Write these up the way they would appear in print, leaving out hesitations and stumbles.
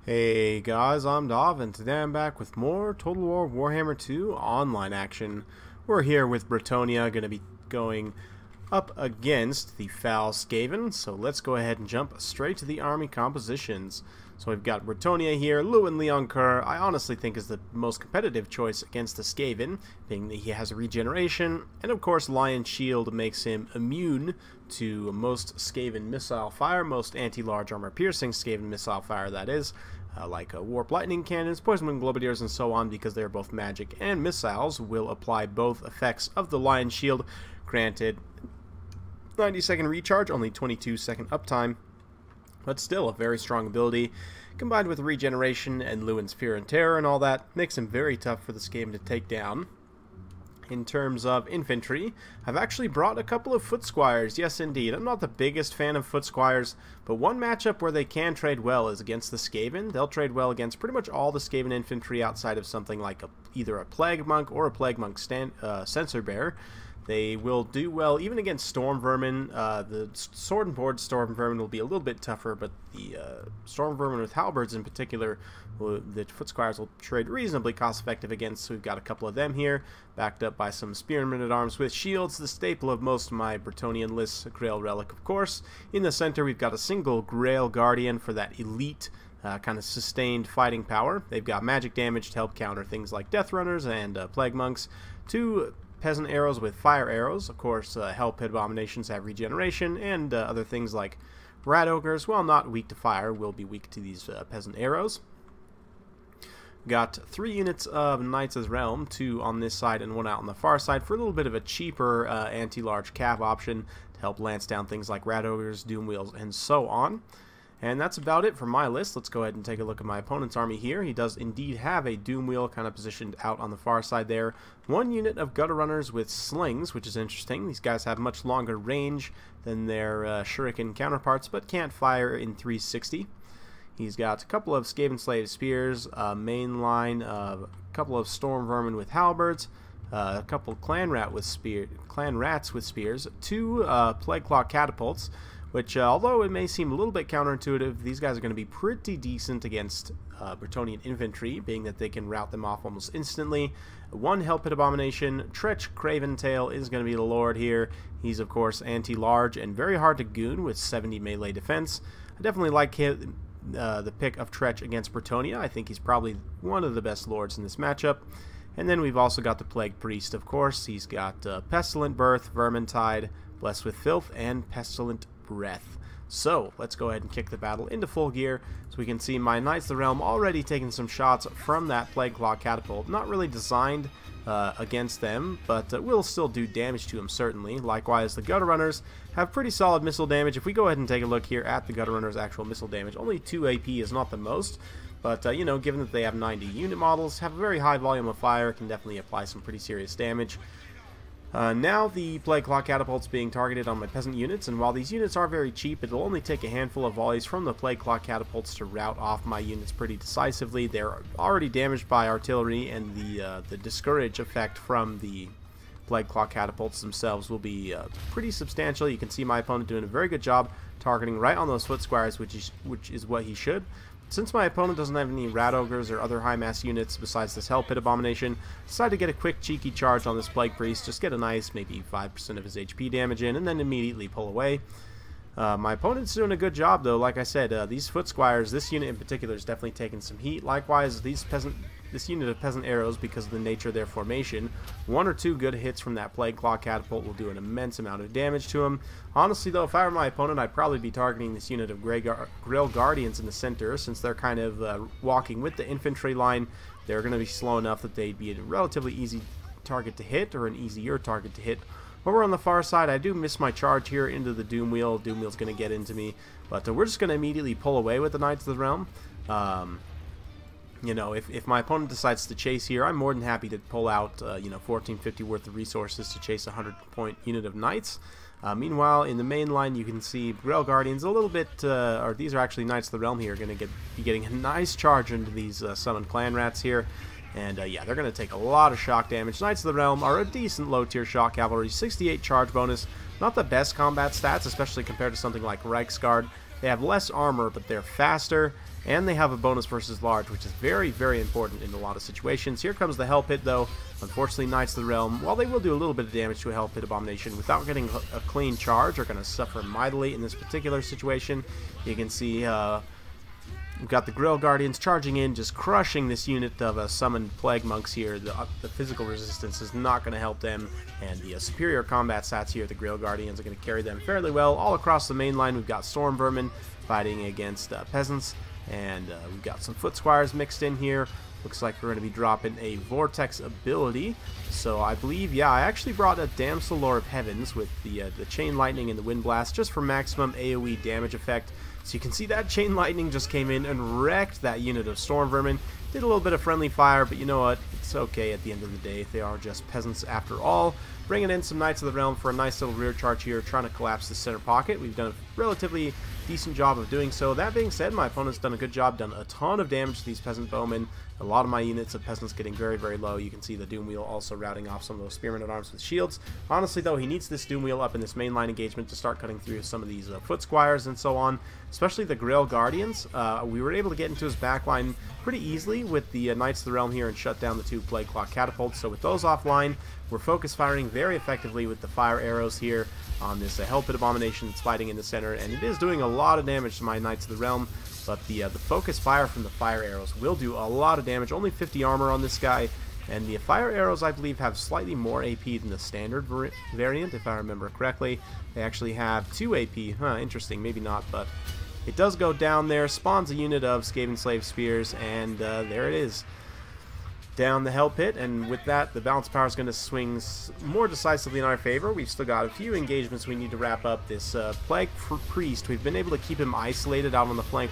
Hey guys, I'm Dov, and today I'm back with more Total War Warhammer 2 online action. We're here with Bretonnia, going to be going up against the Foul Skaven, so let's go ahead and jump straight to the army compositions. So we've got Bretonnia here, Lewin Leoncoeur, I honestly think is the most competitive choice against the Skaven, being that he has regeneration, and of course Lion Shield makes him immune to most Skaven missile fire, most anti-large armor piercing Skaven missile fire that is, like warp lightning cannons, poison wind globadiers, and so on, because they're both magic and missiles, will apply both effects of the Lion Shield. Granted, 90-second recharge, only 22-second uptime, but still a very strong ability. Combined with regeneration and Lewin's Fear and Terror and all that, makes him very tough for this game to take down. In terms of infantry, I've actually brought a couple of Foot Squires. Yes, indeed. I'm not the biggest fan of Foot Squires, but one matchup where they can trade well is against the Skaven. They'll trade well against pretty much all the Skaven infantry outside of something like either a Plague Monk or a Plague Monk Censor Bear. They will do well even against Storm Vermin. The Sword and Board Storm Vermin will be a little bit tougher, but the Storm Vermin with Halberds in particular, the Foot Squires will trade reasonably cost-effective against, so we've got a couple of them here, backed up by some Spearmen-at-Arms with shields, the staple of most of my Bretonnian lists, a Grail Relic, of course. In the center, we've got a single Grail Guardian for that elite kind of sustained fighting power. They've got magic damage to help counter things like Death Runners and Plague Monks. Two Peasant Arrows with Fire Arrows. Of course, Hell Pit Abominations have regeneration, and other things like Rat Ogres, while not weak to fire, will be weak to these Peasant Arrows. Got 3 units of Knights of the Realm, 2 on this side and 1 out on the far side, for a little bit of a cheaper anti-large cav option to help lance down things like Rat Ogres, Doom Wheels, and so on. And that's about it for my list. Let's go ahead and take a look at my opponent's army here. He does indeed have a Doom Wheel kind of positioned out on the far side there. 1 unit of Gutter Runners with slings, which is interesting. These guys have much longer range than their Shuriken counterparts, but can't fire in 360. He's got a couple of Skaven Slave Spears, a main line, a couple of Storm Vermin with Halberds, a couple of Clan Rats with Spears, 2 Plague Claw Catapults, which, although it may seem a little bit counterintuitive, these guys are going to be pretty decent against Bretonnian infantry, being that they can rout them off almost instantly. 1 Hell Pit Abomination. Tretch Craven Tail is going to be the Lord here. He's, of course, anti-large and very hard to goon with 70 melee defense. I definitely like the pick of Tretch against Bretonnia. I think he's probably one of the best lords in this matchup. And then we've also got the Plague Priest, of course. He's got Pestilent Birth, Vermintide, Blessed with Filth, and Pestilent Breath. So let's go ahead and kick the battle into full gear, so we can see my Knights of the Realm already taking some shots from that Plague Claw Catapult. Not really designed against them, but will still do damage to them, certainly. Likewise, the Gutter Runners have pretty solid missile damage. If we go ahead and take a look here at the Gutter Runners' actual missile damage, only 2 AP is not the most, but you know, given that they have 90 unit models, have a very high volume of fire, can definitely apply some pretty serious damage. Now the Plague Claw Catapult's being targeted on my peasant units, and while these units are very cheap, it'll only take a handful of volleys from the Plague Claw Catapults to rout off my units pretty decisively. They're already damaged by artillery, and the discourage effect from the Plague Claw Catapults themselves will be pretty substantial. You can see my opponent doing a very good job targeting right on those Foot Squires, which is what he should. Since my opponent doesn't have any Rat Ogres or other high mass units besides this Hell Pit Abomination, decided to get a quick cheeky charge on this Plague Priest, just get a nice maybe 5% of his HP damage in, and then immediately pull away. My opponent's doing a good job though. Like I said, these Foot Squires, this unit in particular, is definitely taking some heat. Likewise, this unit of Peasant Arrows, because of the nature of their formation, 1 or 2 good hits from that Plague Claw Catapult will do an immense amount of damage to him. Honestly though, if I were my opponent, I'd probably be targeting this unit of Grail Guardians in the center, since they're kind of walking with the infantry line. They're going to be slow enough that they'd be a relatively easy target to hit, or an easier target to hit. Over on the far side, I do miss my charge here into the Doom Wheel. Doom Wheel's going to get into me, but we're just going to immediately pull away with the Knights of the Realm. You know, if my opponent decides to chase here, I'm more than happy to pull out, you know, 1450 worth of resources to chase a 100-point unit of Knights. Meanwhile, in the main line, you can see Grail Guardians a little bit, or these are actually Knights of the Realm here, going to be getting a nice charge into these summoned Clan Rats here. And yeah, they're going to take a lot of shock damage. Knights of the Realm are a decent low-tier shock cavalry, 68 charge bonus. Not the best combat stats, especially compared to something like Reiksguard. They have less armor, but they're faster, and they have a bonus versus large, which is very, very important in a lot of situations. Here comes the Hell Pit, though. Unfortunately, Knights of the Realm, while they will do a little bit of damage to a Hell Pit Abomination, without getting a clean charge, are going to suffer mightily in this particular situation. You can see we've got the Grill Guardians charging in, just crushing this unit of summoned Plague Monks here. The physical resistance is not going to help them, and the superior combat stats here, the Grill Guardians, are going to carry them fairly well. All across the main line, we've got Storm Vermin fighting against peasants, and we've got some Foot Squires mixed in here. Looks like we're going to be dropping a Vortex ability. So I believe, yeah, I actually brought a Damsel Lore of Heavens with the Chain Lightning and the Wind Blast just for maximum AoE damage effect. So you can see that Chain Lightning just came in and wrecked that unit of Storm Vermin. Did a little bit of friendly fire, but you know what? It's okay at the end of the day. They are just peasants after all. Bringing in some Knights of the Realm for a nice little rear charge here, trying to collapse the center pocket. We've done a relatively decent job of doing so. That being said, my opponent's done a good job, done a ton of damage to these peasant bowmen. A lot of my units of peasants getting very, very low. You can see the Doom Wheel also routing off some of those Spearmen at Arms with shields. Honestly, though, he needs this Doom Wheel up in this mainline engagement to start cutting through some of these Foot Squires and so on, especially the Grail Guardians. We were able to get into his backline pretty easily with the Knights of the Realm here and shut down the 2 Plague Claw Catapults. So with those offline, we're focus firing very effectively with the fire arrows here on this Hell Pit Abomination that's fighting in the center, and it is doing a lot of damage to my Knights of the Realm. But the focus fire from the fire arrows will do a lot of damage. Only 50 armor on this guy, and the fire arrows, I believe, have slightly more AP than the standard variant, if I remember correctly. They actually have 2 AP. Huh, interesting. Maybe not, but it does go down there, spawns a unit of Skaven Slave Spears, and there it is. Down the Hell Pit, and with that, the balance power is going to swing more decisively in our favor. We've still got a few engagements we need to wrap up. This Plague Priest, we've been able to keep him isolated out on the flank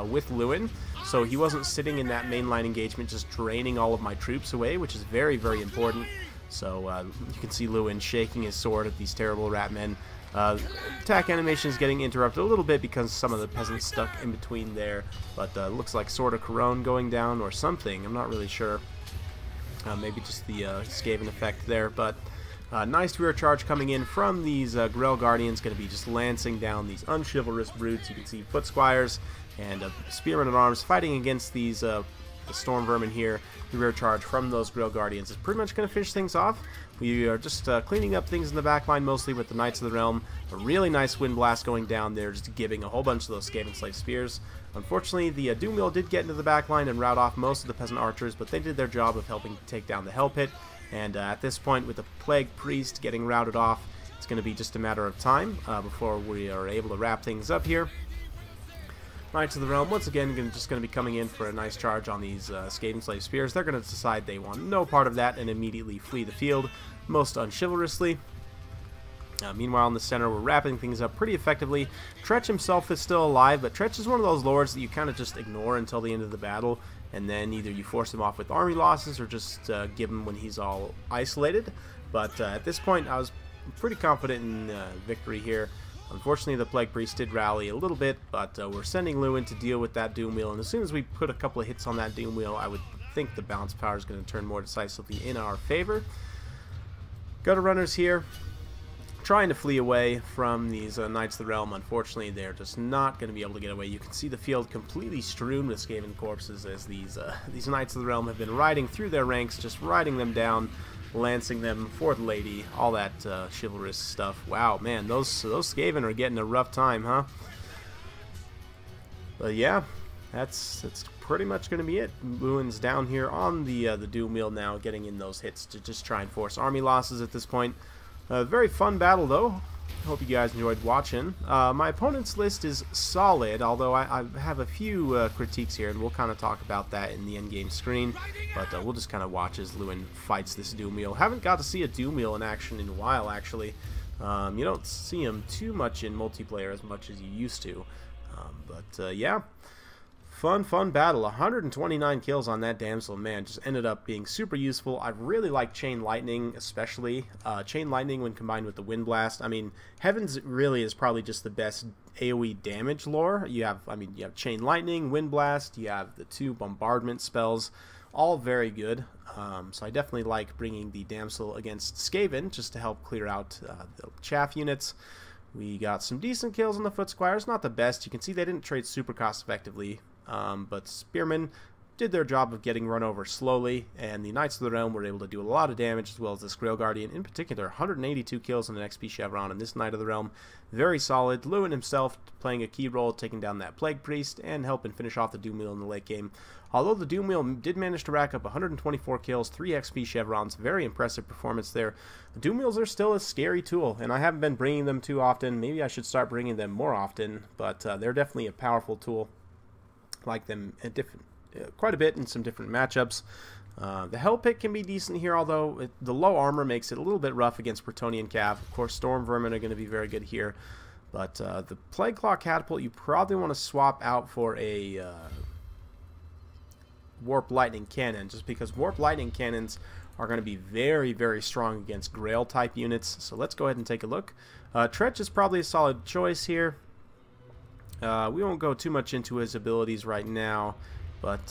with Lewin, so he wasn't sitting in that mainline engagement just draining all of my troops away, which is very, very important. So you can see Lewin shaking his sword at these terrible rat men. Attack animation is getting interrupted a little bit because some of the peasants stuck in between there, but looks like Sword of Corone going down or something. I'm not really sure. Maybe just the Skaven effect there, but nice rear charge coming in from these Grell Guardians, going to be just lancing down these unchivalrous brutes. You can see Foot Squires and Spearmen at Arms fighting against these the Storm Vermin here. The rear charge from those Grell Guardians is pretty much going to finish things off. We are just cleaning up things in the back line, mostly with the Knights of the Realm. A really nice Wind Blast going down there, just giving a whole bunch of those Skaven Slave Spears. Unfortunately, the Doom Wheel did get into the back line and rout off most of the Peasant Archers, but they did their job of helping take down the Hell Pit. And at this point, with the Plague Priest getting routed off, it's going to be just a matter of time before we are able to wrap things up here. Knights of the Realm, once again, just going to be coming in for a nice charge on these Skaven Slave Spears. They're going to decide they want no part of that and immediately flee the field, most unchivalrously. Meanwhile, in the center, we're wrapping things up pretty effectively. Tretch himself is still alive, but Tretch is one of those lords that you kind of just ignore until the end of the battle, and then either you force him off with army losses or just give him when he's all isolated. But at this point, I was pretty confident in victory here. Unfortunately, the Plague Priest did rally a little bit, but we're sending Lewin to deal with that Doom Wheel, and as soon as we put a couple of hits on that Doom Wheel, I would think the balance power is going to turn more decisively in our favor. Gutter Runners here, trying to flee away from these Knights of the Realm. Unfortunately, they're just not going to be able to get away. You can see the field completely strewn with Skaven corpses as these Knights of the Realm have been riding through their ranks, just riding them down, lancing them for the lady, all that chivalrous stuff. Wow, man, those Skaven are getting a rough time, huh? But yeah, that's pretty much going to be it. Lewin's down here on the Doom Wheel now, getting in those hits to just try and force army losses at this point. Very fun battle, though. Hope you guys enjoyed watching. My opponent's list is solid, although I have a few critiques here, and we'll kind of talk about that in the endgame screen. But we'll just kind of watch as Lewin fights this Doom Wheel. Haven't got to see a Doom Wheel in action in a while, actually. You don't see him too much in multiplayer as much as you used to. But yeah. Fun battle. 129 kills on that damsel, man, just ended up being super useful. I really like Chain Lightning, especially. Chain Lightning when combined with the Wind Blast. I mean, Heavens really is probably just the best AoE damage lore. You have Chain Lightning, Wind Blast, you have the 2 bombardment spells, all very good. So I definitely like bringing the damsel against Skaven just to help clear out the chaff units. We got some decent kills on the Foot Squires, not the best. You can see they didn't trade super cost effectively, but Spearmen did their job of getting run over slowly, and the Knights of the Realm were able to do a lot of damage, as well as this Grail Guardian in particular. 182 kills on an XP Chevron, and this Knight of the Realm, very solid. Lewin himself playing a key role, taking down that Plague Priest, and helping finish off the Doom Wheel in the late game. Although the Doom Wheel did manage to rack up 124 kills, 3 XP Chevrons, very impressive performance there. The Doom Wheels are still a scary tool, and I haven't been bringing them too often. Maybe I should start bringing them more often, but they're definitely a powerful tool. Like them at quite a bit in some different matchups. The Hell Pit can be decent here, although the low armor makes it a little bit rough against Bretonnian Cav. Of course, Storm Vermin are going to be very good here, but the Plague Claw Catapult you probably want to swap out for a Warp Lightning Cannon, just because Warp Lightning Cannons are going to be very, very strong against Grail type units. So let's go ahead and take a look. Tretch is probably a solid choice here. We won't go too much into his abilities right now, but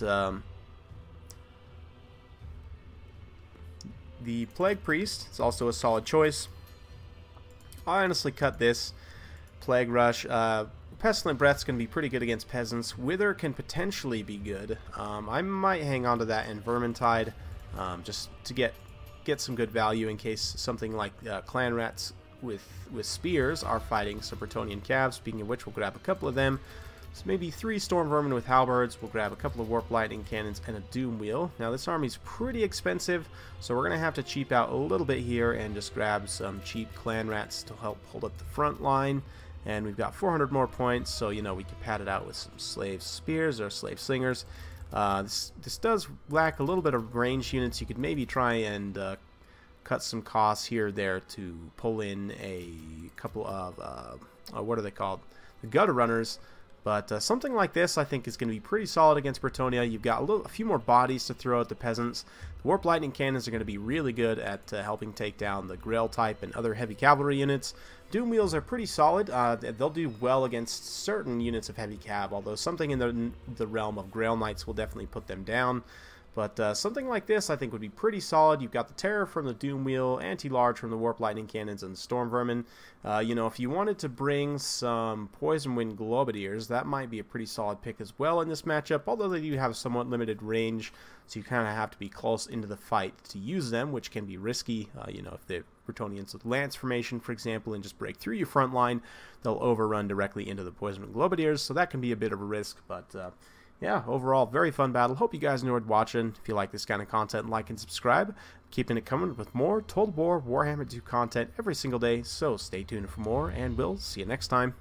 the Plague Priest is also a solid choice. I honestly cut this. Plague Rush. Pestilent Breath is going to be pretty good against peasants. Wither can potentially be good. I might hang on to that in Vermintide, just to get some good value in case something like Clan Rats with spears are fighting some Bretonnian Cavs. Speaking of which, we'll grab a couple of them. So maybe 3 Storm Vermin with Halberds. We'll grab a couple of Warp Lightning Cannons and a Doom Wheel. Now this army's pretty expensive, so we're going to have to cheap out a little bit here and just grab some cheap Clan Rats to help hold up the front line. And we've got 400 more points, so you know we can pad it out with some Slave Spears or Slave Slingers. This does lack a little bit of range units. You could maybe try and cut some costs here or there to pull in a couple of what are they called? The Gutter Runners. But something like this, I think, is going to be pretty solid against Bretonnia. You've got a few more bodies to throw at the peasants. The Warp Lightning Cannons are going to be really good at helping take down the Grail type and other heavy cavalry units. Doom Wheels are pretty solid. They'll do well against certain units of heavy cav, although something in the realm of Grail Knights will definitely put them down. But something like this I think would be pretty solid. You've got the Terror from the Doom Wheel, Anti-Large from the Warp Lightning Cannons, and Storm Vermin. You know, if you wanted to bring some Poison Wind Globadiers, that might be a pretty solid pick as well in this matchup, although they do have somewhat limited range, so you kind of have to be close into the fight to use them, which can be risky. You know, if the Bretonnians with Lance Formation, for example, and just break through your front line, they'll overrun directly into the Poison Wind Globadiers, so that can be a bit of a risk, but yeah, overall, very fun battle. Hope you guys enjoyed watching. If you like this kind of content, like and subscribe. Keeping it coming with more Total War Warhammer 2 content every single day, so stay tuned for more, and we'll see you next time.